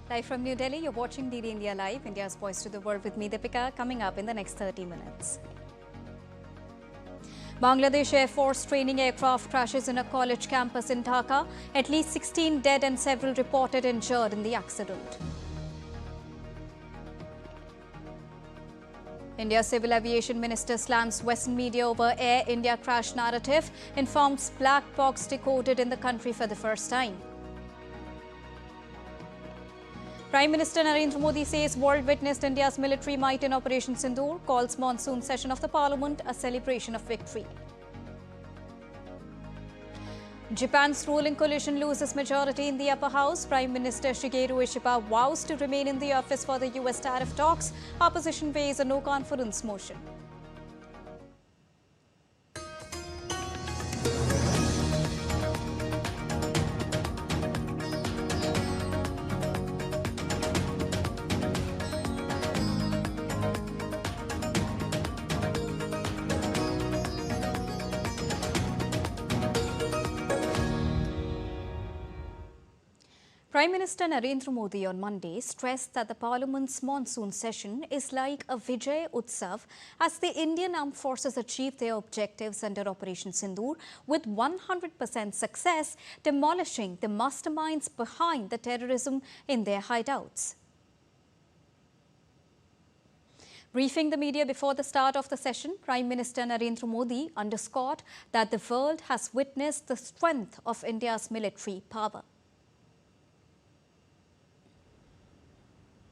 Live from New Delhi, you're watching DD India Live, India's voice to the world with me, Deepika, coming up in the next 30 minutes. Bangladesh Air Force training aircraft crashes in a college campus in Dhaka. At least 16 dead and several reported injured in the accident. India's Civil Aviation Minister slams Western media over Air India crash narrative, informs black box decoded in the country for the first time. Prime Minister Narendra Modi says world witnessed India's military might in Operation Sindoor, calls monsoon session of the Parliament a celebration of victory. Japan's ruling coalition loses majority in the upper house. Prime Minister Shigeru Ishiba vows to remain in the office for the US tariff talks. Opposition weighs a no-confidence motion. Prime Minister Narendra Modi on Monday stressed that the Parliament's monsoon session is like a Vijay Utsav as the Indian Armed Forces achieve their objectives under Operation Sindoor with 100% success, demolishing the masterminds behind the terrorism in their hideouts. Briefing the media before the start of the session, Prime Minister Narendra Modi underscored that the world has witnessed the strength of India's military power.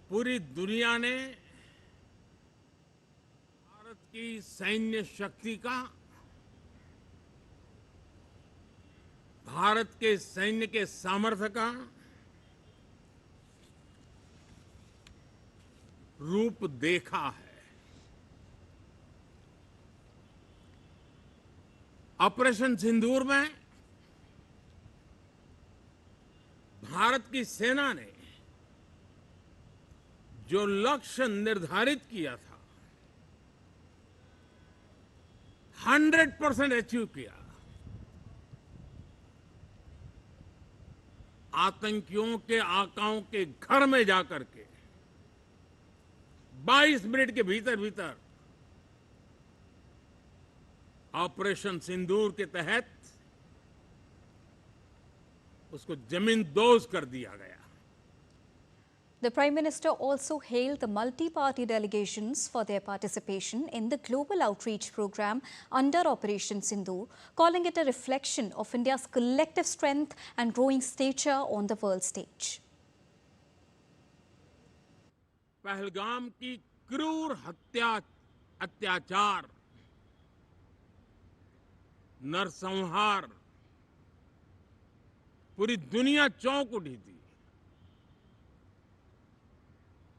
पूरी दुनिया ने भारत की सैन्य शक्ति का, भारत के सैन्य के सामर्थ्य का रूप देखा है। ऑपरेशन सिंदूर में भारत की सेना ने जो लक्ष्य निर्धारित किया था 100% अचीव किया। आतंकियों के आकाओं के घर में जाकर के 22 मिनट के भीतर भीतर ऑपरेशन सिंदूर के तहत उसको जमींदोज कर दिया गया। The Prime Minister also hailed the multi-party delegations for their participation in the global outreach program under Operation Sindoor, calling it a reflection of India's collective strength and growing stature on the world stage. Pahalgam की क्रूर हत्या, अत्याचार, नरसंहार पूरी दुनिया चौंक उठी थी।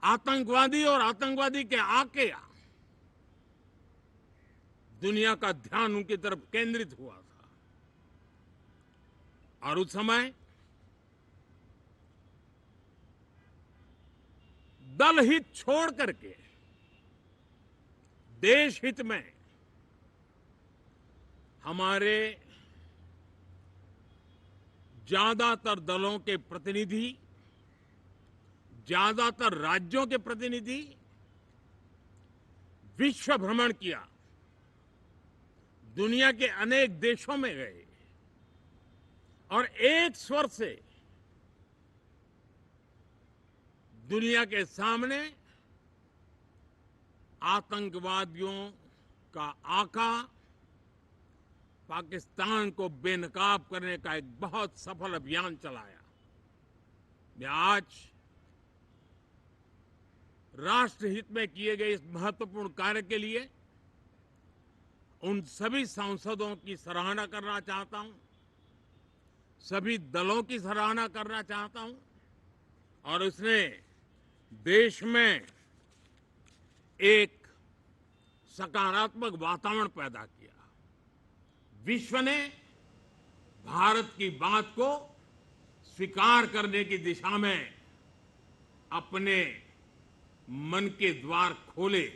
आतंकवादी और आतंकवादी के आके दुनिया का ध्यान उनकी तरफ केंद्रित हुआ था और उस समय दल हित छोड़ करके देश हित में हमारे ज्यादातर दलों के प्रतिनिधि, ज्यादातर राज्यों के प्रतिनिधि विश्व भ्रमण किया, दुनिया के अनेक देशों में गए और एक स्वर से दुनिया के सामने आतंकवादियों का आका पाकिस्तान को बेनकाब करने का एक बहुत सफल अभियान चलाया। मैं आज राष्ट्रहित में किए गए इस महत्वपूर्ण कार्य के लिए उन सभी सांसदों की सराहना करना चाहता हूं, सभी दलों की सराहना करना चाहता हूं और उसने देश में एक सकारात्मक वातावरण पैदा किया। विश्व ने भारत की बात को स्वीकार करने की दिशा में अपने मन के द्वार खोले।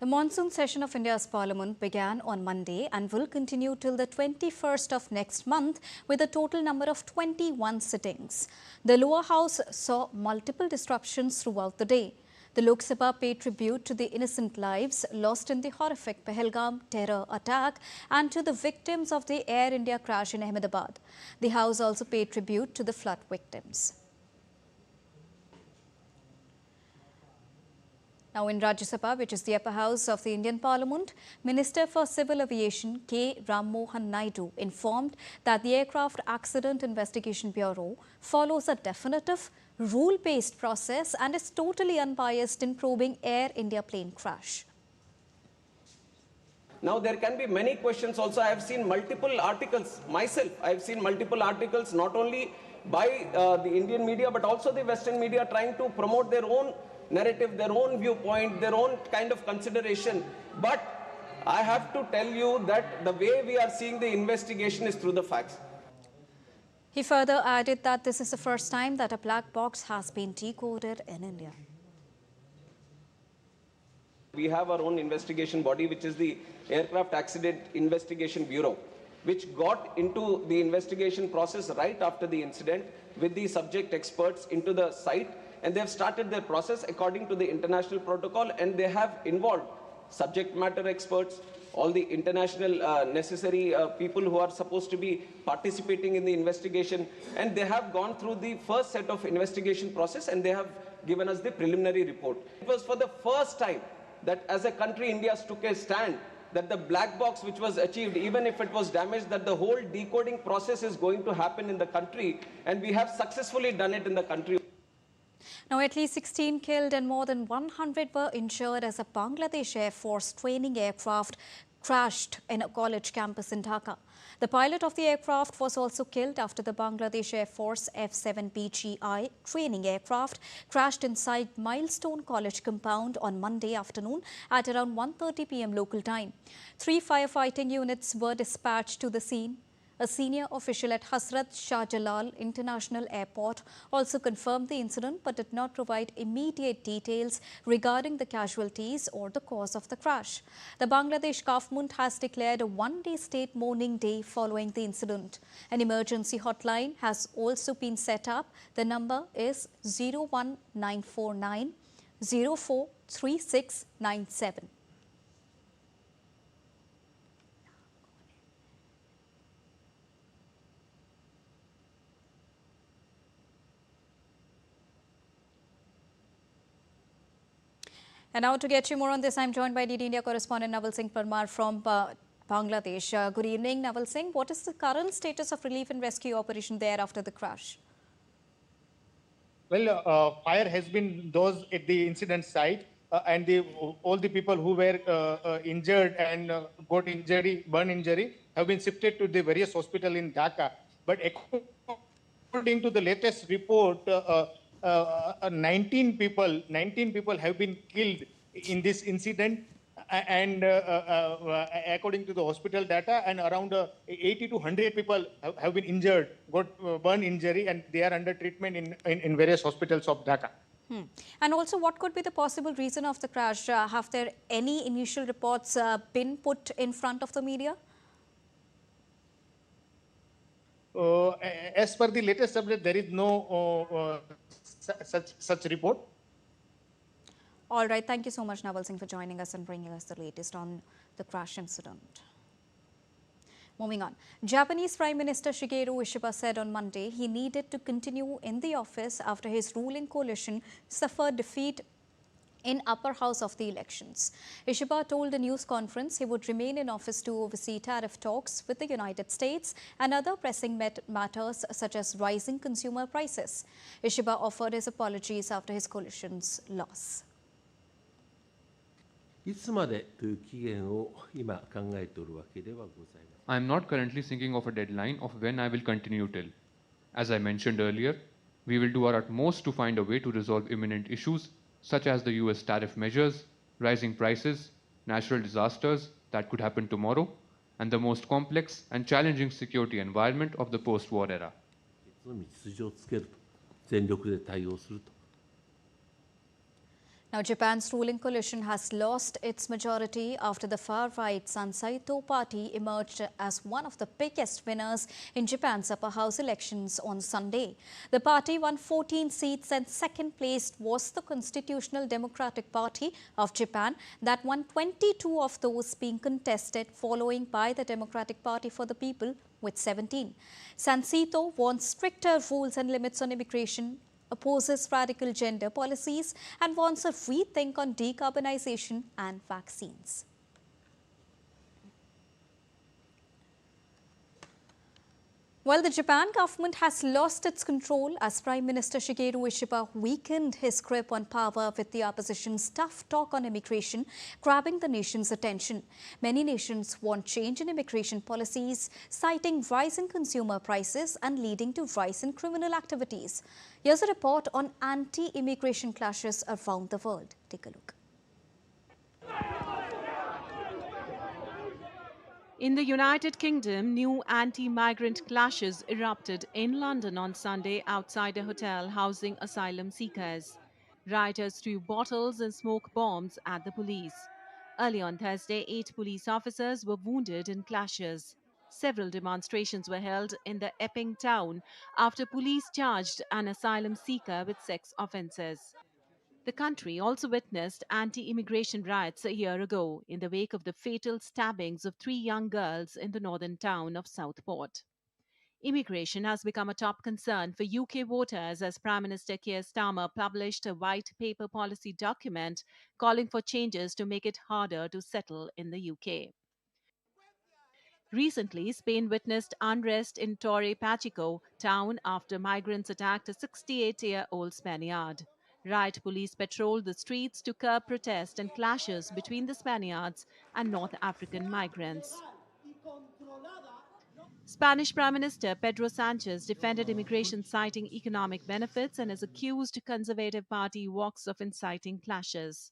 The monsoon session of India's Parliament began on Monday and will continue till the 21st of next month with a total number of 21 sittings. The lower house saw multiple disruptions throughout the day. The Lok Sabha paid tribute to the innocent lives lost in the horrific Pahalgam terror attack and to the victims of the Air India crash in Ahmedabad. The House also paid tribute to the flood victims. Now in Rajya Sabha, which is the upper house of the Indian Parliament, Minister for Civil Aviation K. Ram Mohan Naidu informed that the Aircraft Accident Investigation Bureau follows a definitive, rule-based process and is totally unbiased in probing Air India plane crash. Now there can be many questions also. I have seen multiple articles myself. I have seen multiple articles not only by the Indian media but also the Western media trying to promote their own narrative, their own viewpoint, their own kind of consideration. But I have to tell you that the way we are seeing the investigation is through the facts. He further added that this is the first time that a black box has been decoded in India. We have our own investigation body, which is the Aircraft Accident Investigation Bureau, which got into the investigation process right after the incident with the subject experts into the site. And they have started their process according to the international protocol, and they have involved subject matter experts, all the international necessary people who are supposed to be participating in the investigation. And they have gone through the first set of investigation process and they have given us the preliminary report. It was for the first time that as a country, India took a stand that the black box which was achieved, even if it was damaged, that the whole decoding process is going to happen in the country. And we have successfully done it in the country. Now, at least 16 killed and more than 100 were injured as a Bangladesh Air Force training aircraft crashed in a college campus in Dhaka. The pilot of the aircraft was also killed after the Bangladesh Air Force F-7BGI training aircraft crashed inside Milestone College compound on Monday afternoon at around 1:30 p.m. local time. 3 firefighting units were dispatched to the scene. A senior official at Hazrat Shah Jalal International Airport also confirmed the incident but did not provide immediate details regarding the casualties or the cause of the crash. The Bangladesh government has declared a one-day state mourning day following the incident. An emergency hotline has also been set up. The number is 01949 043697. And now to get you more on this, I'm joined by DD India correspondent Naval Singh Parmar from Bangladesh. Good evening, Naval Singh. What is the current status of relief and rescue operation there after the crash? Well, fire has been those at the incident site and all the people who were injured and got injury, burn injury, have been shifted to the various hospitals in Dhaka. But according to the latest report, 19 people have been killed in this incident, and according to the hospital data, and around 80 to 100 people have been injured, got burn injury, and they are under treatment in various hospitals of Dhaka. And also, what could be the possible reason of the crash? Have there any initial reports been put in front of the media? As per the latest update, there is no such report. All right. Thank you so much, Naval Singh, for joining us and bringing us the latest on the crash incident. Moving on. Japanese Prime Minister Shigeru Ishiba said on Monday he needed to continue in the office after his ruling coalition suffered defeat in upper house of the elections. Ishiba told a news conference he would remain in office to oversee tariff talks with the United States and other pressing matters such as rising consumer prices. Ishiba offered his apologies after his coalition's loss. I am not currently thinking of a deadline of when I will continue till. As I mentioned earlier, we will do our utmost to find a way to resolve imminent issues such as the US tariff measures, rising prices, natural disasters that could happen tomorrow, and the most complex and challenging security environment of the post-war era. Now, Japan's ruling coalition has lost its majority after the far-right Saito party emerged as one of the biggest winners in Japan's upper house elections on Sunday. The party won 14 seats and second place was the Constitutional Democratic Party of Japan that won 22 of those being contested, following by the Democratic Party for the People with 17. Saito wants stricter rules and limits on immigration, opposes radical gender policies and wants a rethink on decarbonization and vaccines. Well, the Japan government has lost its control as Prime Minister Shigeru Ishiba weakened his grip on power, with the opposition's tough talk on immigration grabbing the nation's attention. Many nations want change in immigration policies, citing rising consumer prices and leading to rise in criminal activities. Here's a report on anti-immigration clashes around the world. Take a look. In the United Kingdom, new anti-migrant clashes erupted in London on Sunday outside a hotel housing asylum seekers. Rioters threw bottles and smoke bombs at the police. Early on Thursday, 8 police officers were wounded in clashes. Several demonstrations were held in the Epping town after police charged an asylum seeker with sex offences. The country also witnessed anti-immigration riots a year ago in the wake of the fatal stabbings of 3 young girls in the northern town of Southport. Immigration has become a top concern for UK voters as Prime Minister Keir Starmer published a white paper policy document calling for changes to make it harder to settle in the UK. Recently, Spain witnessed unrest in Torre Pacheco town after migrants attacked a 68-year-old Spaniard. Riot police patrolled the streets to curb protest and clashes between the Spaniards and North African migrants. Spanish Prime Minister Pedro Sanchez defended immigration, citing economic benefits, and has accused Conservative Party Vox of inciting clashes.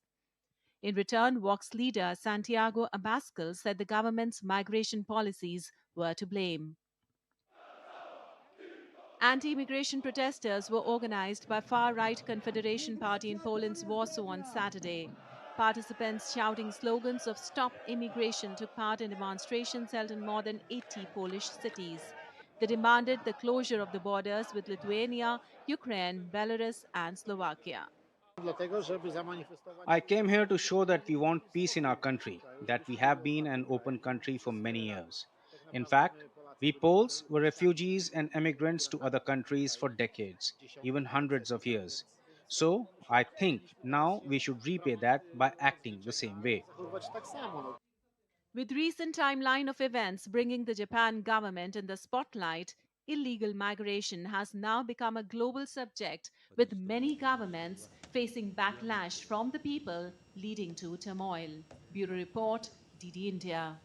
In return, Vox leader Santiago Abascal said the government's migration policies were to blame. Anti-immigration protesters were organized by far-right Confederation Party in Poland's Warsaw on Saturday. Participants shouting slogans of "Stop Immigration" took part in demonstrations held in more than 80 Polish cities. They demanded the closure of the borders with Lithuania, Ukraine, Belarus and Slovakia. I came here to show that we want peace in our country, that we have been an open country for many years. In fact, we Poles were refugees and immigrants to other countries for decades, even hundreds of years. So, I think now we should repay that by acting the same way. With recent timeline of events bringing the Japan government in the spotlight, illegal migration has now become a global subject, with many governments facing backlash from the people, leading to turmoil. Bureau Report, DD India.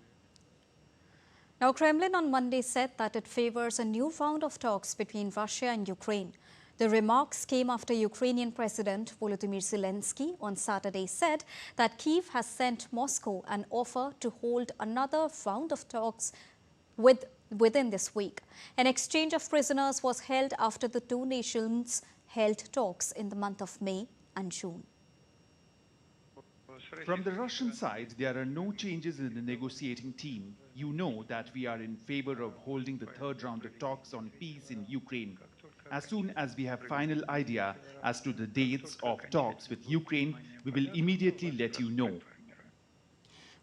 Now, Kremlin on Monday said that it favors a new round of talks between Russia and Ukraine. The remarks came after Ukrainian President Volodymyr Zelensky on Saturday said that Kyiv has sent Moscow an offer to hold another round of talks within this week. An exchange of prisoners was held after the two nations held talks in the month of May and June. From the Russian side, there are no changes in the negotiating team. You know that we are in favor of holding the third round of talks on peace in Ukraine. As soon as we have final idea as to the dates of talks with Ukraine, we will immediately let you know.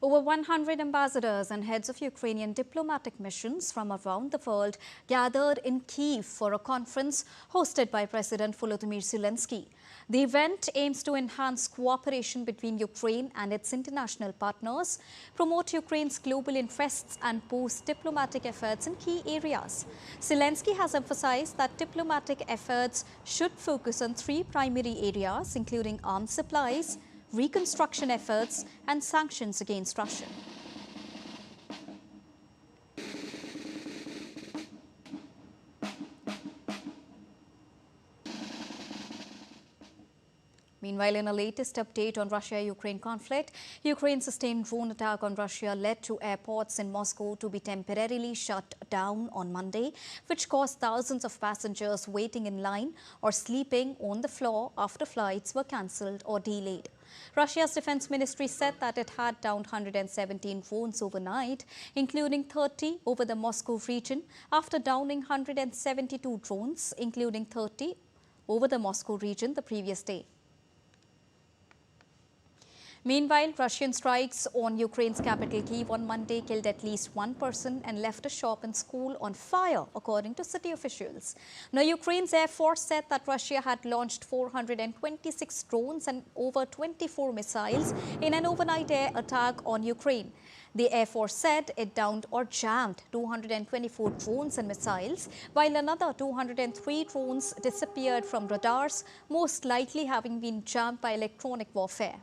Over 100 ambassadors and heads of Ukrainian diplomatic missions from around the world gathered in Kyiv for a conference hosted by President Volodymyr Zelensky. The event aims to enhance cooperation between Ukraine and its international partners, promote Ukraine's global interests and boost diplomatic efforts in key areas. Zelensky has emphasized that diplomatic efforts should focus on 3 primary areas, including arms supplies, reconstruction efforts and sanctions against Russia. Meanwhile, in a latest update on Russia-Ukraine conflict, Ukraine's sustained drone attack on Russia led to airports in Moscow to be temporarily shut down on Monday, which caused thousands of passengers waiting in line or sleeping on the floor after flights were cancelled or delayed. Russia's defense ministry said that it had downed 117 drones overnight, including 30 over the Moscow region, after downing 172 drones, including 30 over the Moscow region the previous day. Meanwhile, Russian strikes on Ukraine's capital Kyiv on Monday killed at least one person and left a shop and school on fire, according to city officials. Now, Ukraine's Air Force said that Russia had launched 426 drones and over 24 missiles in an overnight air attack on Ukraine. The Air Force said it downed or jammed 224 drones and missiles, while another 203 drones disappeared from radars, most likely having been jammed by electronic warfare.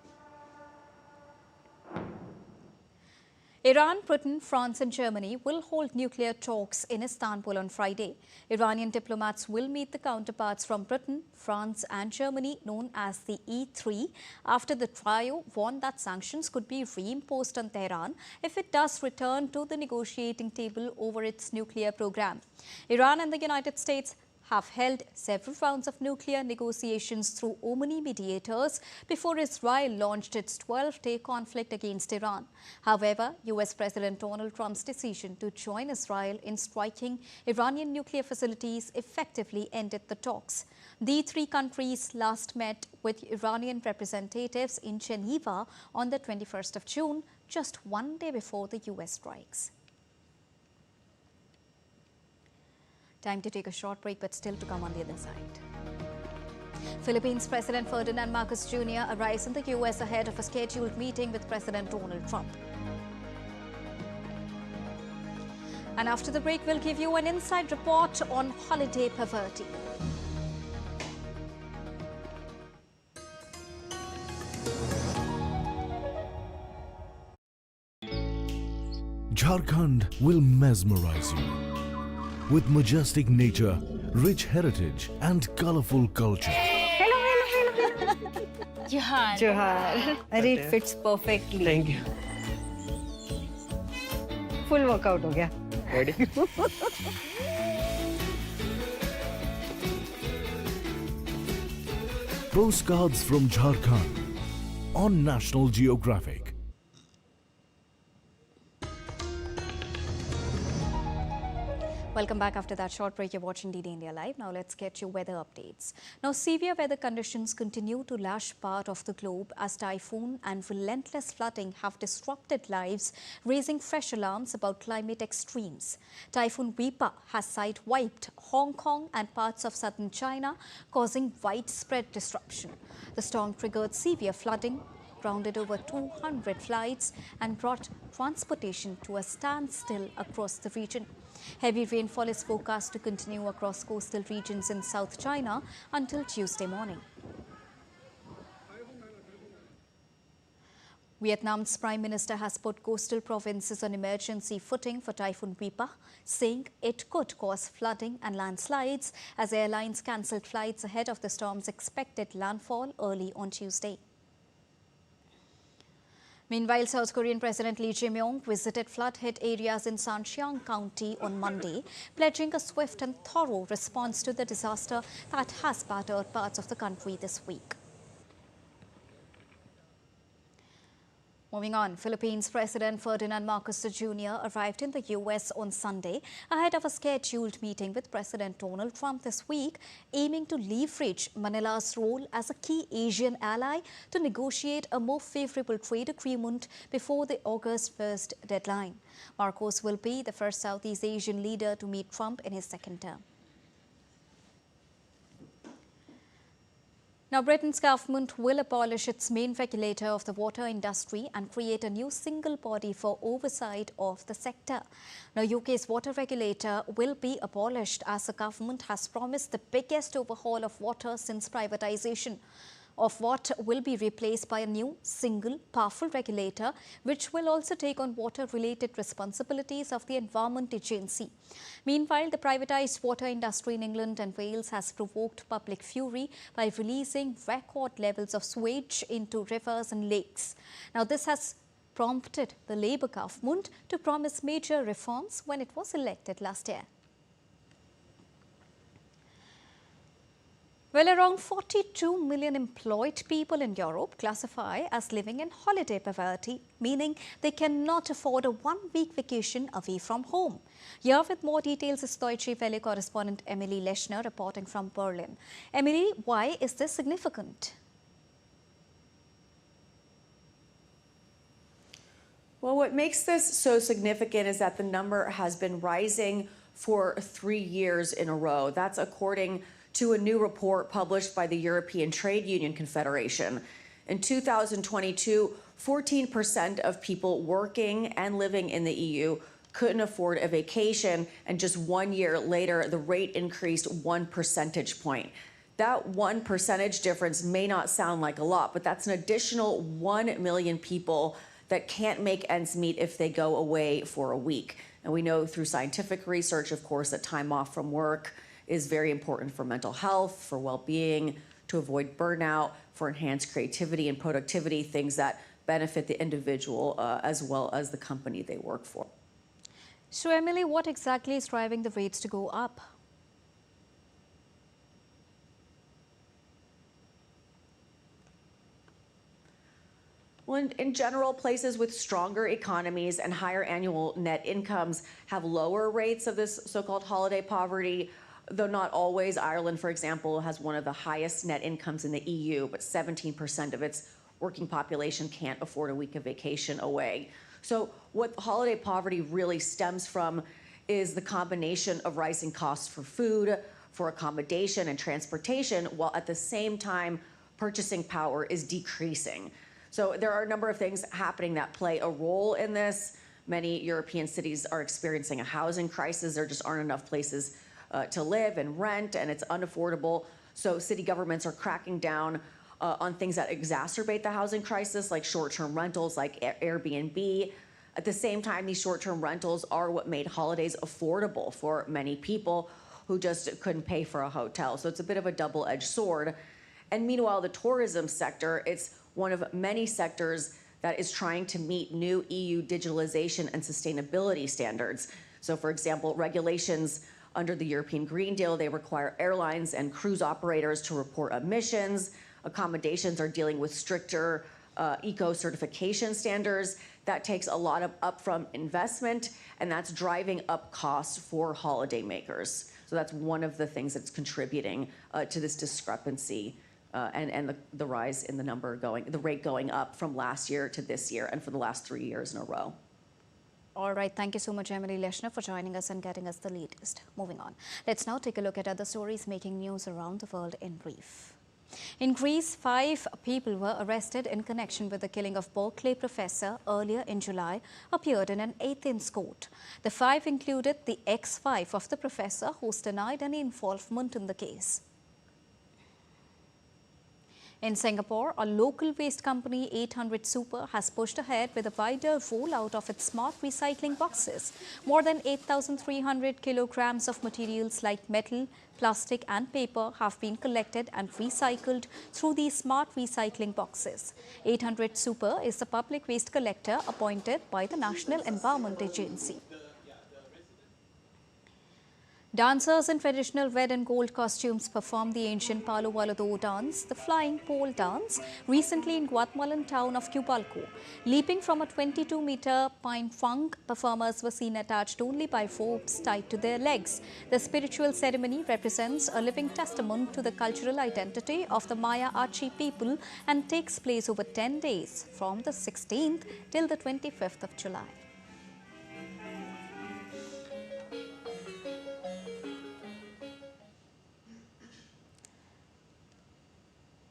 Iran, Britain, France and Germany will hold nuclear talks in Istanbul on Friday. Iranian diplomats will meet the counterparts from Britain, France and Germany, known as the E3, after the trio warned that sanctions could be reimposed on Tehran if it does return to the negotiating table over its nuclear program. Iran and the United States have held several rounds of nuclear negotiations through Omani mediators before Israel launched its 12-day conflict against Iran. However, US President Donald Trump's decision to join Israel in striking Iranian nuclear facilities effectively ended the talks. The three countries last met with Iranian representatives in Geneva on the 21st of June, just one day before the US strikes. Time to take a short break, but still to come on the other side. Philippines President Ferdinand Marcos Jr. arrives in the US ahead of a scheduled meeting with President Donald Trump. And after the break, we'll give you an inside report on holiday poverty. Jharkhand will mesmerize you. With majestic nature, rich heritage and colorful culture. Hello. Johar. It fits perfectly. Thank you. Full workout ho gaya. Ready? Postcards from Jharkhand on National Geographic. Welcome back after that short break. You're watching DD India Live. Now let's get you weather updates. Now, severe weather conditions continue to lash part of the globe as typhoon and relentless flooding have disrupted lives, raising fresh alarms about climate extremes. Typhoon Wipa has side-wiped Hong Kong and parts of southern China, causing widespread disruption. The storm triggered severe flooding, grounded over 200 flights and brought transportation to a standstill across the region. Heavy rainfall is forecast to continue across coastal regions in South China until Tuesday morning. Vietnam's Prime Minister has put coastal provinces on emergency footing for Typhoon Wipa, saying it could cause flooding and landslides as airlines cancelled flights ahead of the storm's expected landfall early on Tuesday. Meanwhile, South Korean President Lee Jae-myung visited flood-hit areas in Sancheong County on Monday, pledging a swift and thorough response to the disaster that has battered parts of the country this week. Moving on, Philippines President Ferdinand Marcos Jr. arrived in the US on Sunday ahead of a scheduled meeting with President Donald Trump this week, aiming to leverage Manila's role as a key Asian ally to negotiate a more favorable trade agreement before the August 1st deadline. Marcos will be the first Southeast Asian leader to meet Trump in his second term. Now, Britain's government will abolish its main regulator of the water industry and create a new single body for oversight of the sector. Now, UK's water regulator will be abolished as the government has promised the biggest overhaul of water since privatisation, of what will be replaced by a new single powerful regulator, which will also take on water-related responsibilities of the Environment Agency. Meanwhile, the privatised water industry in England and Wales has provoked public fury by releasing record levels of sewage into rivers and lakes. Now, this has prompted the Labour government to promise major reforms when it was elected last year. Well, around 42 million employed people in Europe classify as living in holiday poverty, meaning they cannot afford a one-week vacation away from home. Here with more details is Deutsche Welle correspondent Emily Leshner reporting from Berlin. Emily, why is this significant? Well, what makes this so significant is that the number has been rising for 3 years in a row. That's according to a new report published by the European Trade Union Confederation. In 2022, 14% of people working and living in the EU couldn't afford a vacation, and just 1 year later, the rate increased 1 percentage point. That 1 percentage difference may not sound like a lot, but that's an additional 1 million people that can't make ends meet if they go away for a week. And we know through scientific research, of course, that time off from work is very important for mental health, for well-being, to avoid burnout, for enhanced creativity and productivity, things that benefit the individual as well as the company they work for. So, Emily, what exactly is driving the rates to go up? Well, in general, places with stronger economies and higher annual net incomes have lower rates of this so-called holiday poverty, though not always. Ireland, for example, has one of the highest net incomes in the EU, but 17% of its working population can't afford a week of vacation away. So what holiday poverty really stems from is the combination of rising costs for food, for accommodation and transportation, while at the same time purchasing power is decreasing. So there are a number of things happening that play a role in this. Many European cities are experiencing a housing crisis. There just aren't enough places to live and rent, and it's unaffordable. So city governments are cracking down on things that exacerbate the housing crisis, like short-term rentals, like Airbnb. At the same time, these short-term rentals are what made holidays affordable for many people who just couldn't pay for a hotel. So it's a bit of a double-edged sword. And meanwhile, the tourism sector, it's one of many sectors that is trying to meet new EU digitalization and sustainability standards. So for example, regulations under the European Green Deal, they require airlines and cruise operators to report emissions. Accommodations are dealing with stricter eco-certification standards. That takes a lot of upfront investment, and that's driving up costs for holidaymakers. So that's one of the things that's contributing to this discrepancy and the rise in the rate going up from last year to this year and for the last 3 years in a row. All right, thank you so much, Emily Leshner, for joining us and getting us the latest. Moving on, let's now take a look at other stories making news around the world in brief. In Greece, 5 people were arrested in connection with the killing of Berkeley professor earlier in July, appeared in an Athens court. The 5 included the ex-wife of the professor, who's denied any involvement in the case. In Singapore, a local waste company, 800 Super, has pushed ahead with a wider rollout of its smart recycling boxes. More than 8,300 kilograms of materials like metal, plastic and paper have been collected and recycled through these smart recycling boxes. 800 Super is the public waste collector appointed by the National Environment Agency. Dancers in traditional red and gold costumes performed the ancient Palo Valado dance, the flying pole dance, recently in Guatemalan town of Cubalco. Leaping from a 22-meter pine trunk, performers were seen attached only by ropes tied to their legs. The spiritual ceremony represents a living testament to the cultural identity of the Maya Achi people and takes place over 10 days from the 16th till the 25th of July.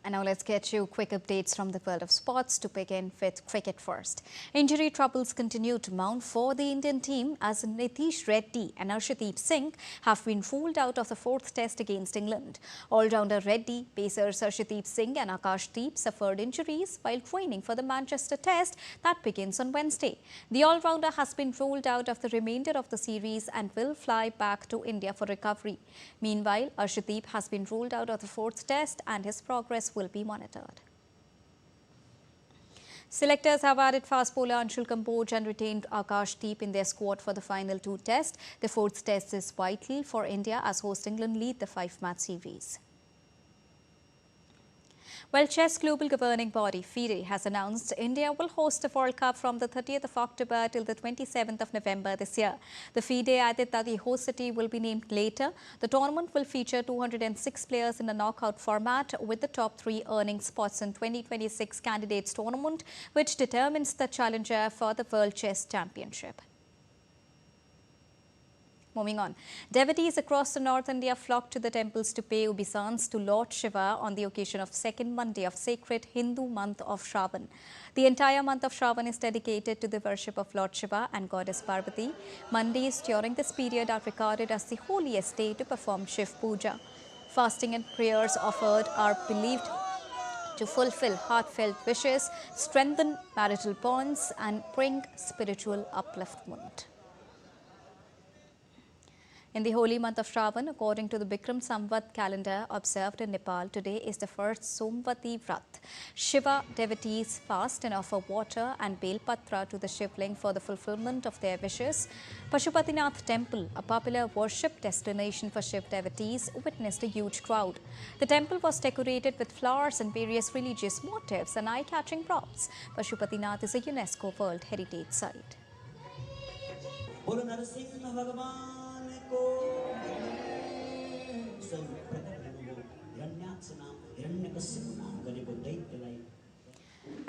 And now let's get you quick updates from the world of sports, to begin with cricket first. Injury troubles continue to mount for the Indian team as Nitish Reddy and Arshdeep Singh have been ruled out of the 4th test against England. All-rounder Reddy, pacers Arshdeep Singh and Akashdeep suffered injuries while training for the Manchester test that begins on Wednesday. The all-rounder has been ruled out of the remainder of the series and will fly back to India for recovery. Meanwhile, Arshdeep has been ruled out of the 4th test and his progress will be monitored. Selectors have added fast bowler Anshul Kamboj and retained Akashdeep in their squad for the final 2 tests. The 4th test is vital for India as host England lead the 5-match series. Well, chess global governing body FIDE has announced India will host the World Cup from the 30th of October till the 27th of November this year. The FIDE added that the host city will be named later. The tournament will feature 206 players in a knockout format, with the top 3 earning spots in 2026 candidates tournament, which determines the challenger for the World Chess Championship. Moving on, devotees across the North India flocked to the temples to pay obeisance to Lord Shiva on the occasion of second Monday of sacred Hindu month of Shravan. The entire month of Shravan is dedicated to the worship of Lord Shiva and Goddess Parvati. Mondays during this period are regarded as the holiest day to perform Shiv Puja. Fasting and prayers offered are believed to fulfill heartfelt wishes, strengthen marital bonds, and bring spiritual upliftment. In the holy month of Shravan, according to the Bikram Samvat calendar observed in Nepal, today is the first Somvati Vrat. Shiva devotees fast and offer water and Belpatra to the Shivling for the fulfillment of their wishes. Pashupatinath Temple, a popular worship destination for Shiv devotees, witnessed a huge crowd. The temple was decorated with flowers and various religious motifs and eye-catching props. Pashupatinath is a UNESCO World Heritage Site.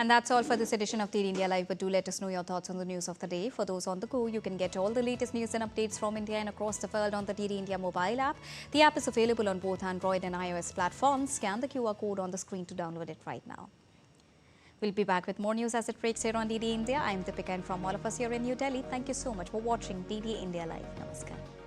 And that's all for this edition of DD India Live, but do let us know your thoughts on the news of the day. For those on the go, you can get all the latest news and updates from India and across the world on the DD India mobile app. The app is available on both Android and iOS platforms. Scan the QR code on the screen to download it right now. We'll be back with more news as it breaks here on DD India. I'm Deepika, and from all of us here in New Delhi, thank you so much for watching DD India Live. Namaskar.